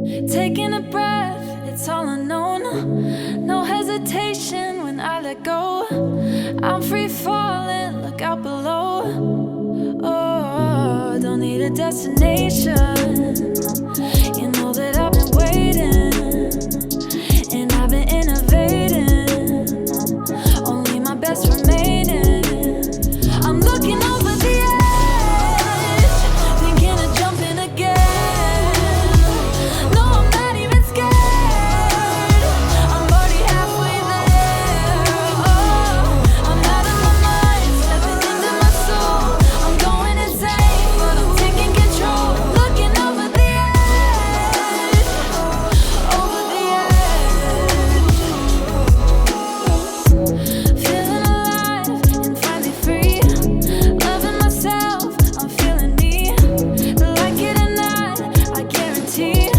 Taking a breath, it's all unknown. No hesitation when I let go. I'm free falling, look out below. Oh, don't need a destination. You know that I've been waiting, and I've been innovating. Only my best remaining. I'm looking over the edge, thinking of jumping again. No, I'm not even scared. I'm already halfway there. Oh, I'm out of my mind, stepping into my soul. I'm going insane, but I'm taking control. Looking over the edge, over the edge. Feeling alive and finally free. Loving myself, I'm feeling me. Like it or not, I guarantee.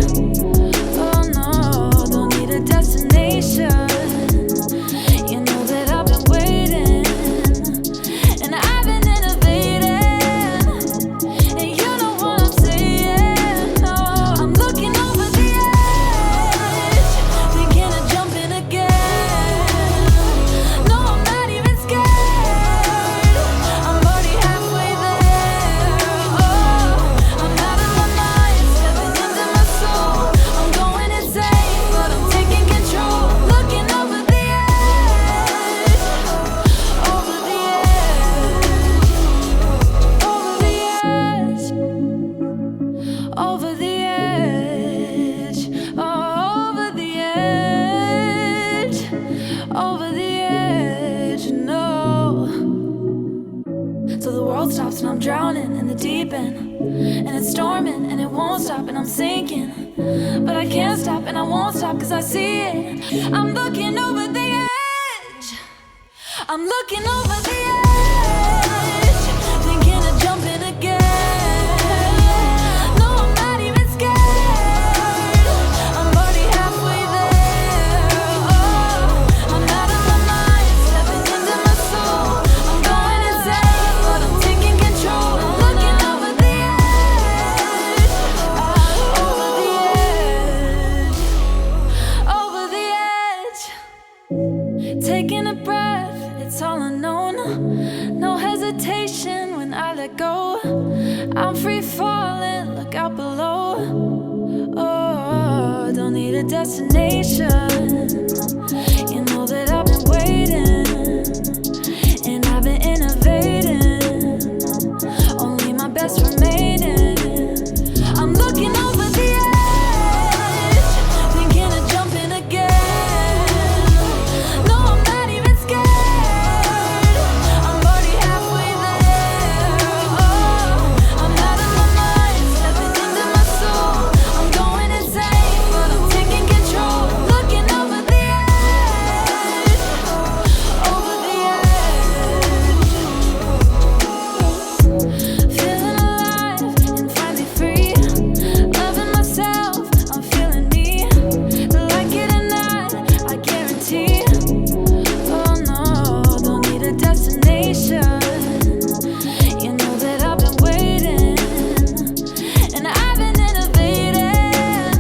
Oh no, don't need a destination. You know that I've been waiting, and I've been innovating. And you know what I'm saying. No, I'm looking over the edge, thinking of jumping again. No, I'm not even scared. I'm already halfway there. Oh, I'm out of my mind, stepping into my soul. I'm going insane, but I'm taking control. Looking over the edge, over the edge, over the edge, over the edge, over the edge, no. So the world stops and I'm drowning in the deep end, and it's storming and it won't stop and I'm sinking, but I can't stop and I won't stop 'cause I see it. I'm looking over the edge, I'm looking over the edge, thinking of jumping again. No, I'm not even scared. I'm already halfway there. Oh, I'm out of my mind, stepping into my soul. I'm going insane, but I'm taking control. I'm looking over the edge, over the edge, over the edge. Taking a breath, it's all unknown. No hesitation when I let go. I'm free falling, look out below. Oh, don't need a destination. You know that I've been waiting, and I've been innovating. Only my best remaining. I'm looking over the edge, thinking of jumping again. No, I'm not even scared. I'm already halfway there. Oh, I'm out of my mind, stepping into my soul. I'm going insane, but I'm taking control. Looking over the edge, over the edge. Feeling alive and finally free. Loving myself, I'm feeling me. Like it or not, I guarantee. Oh no, don't need a destination. You know that I've been waiting, and I've been innovating.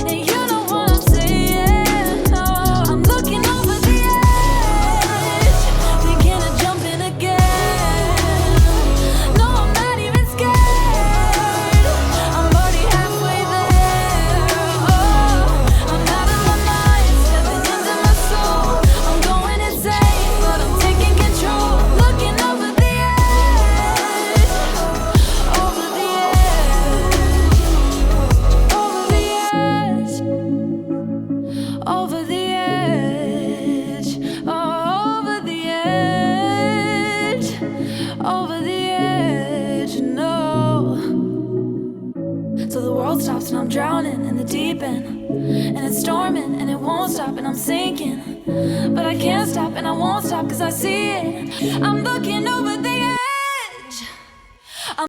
And you know what I'm saying. No, I'm looking over the edge, thinking of jumping again. No, I'm not even scared. I'm already halfway there. Oh, I'm out of my mind, stepping into my soul. I'm going insane, but I'm taking control. Looking over the edge, over the edge, over the edge, over the edge, over the edge, over the edge, no. So the world stops and I'm drowning in the deep end, and it's storming and it won't stop and I'm sinking, but I can't stop and I won't stop 'cause I see it. I'm looking over the edge.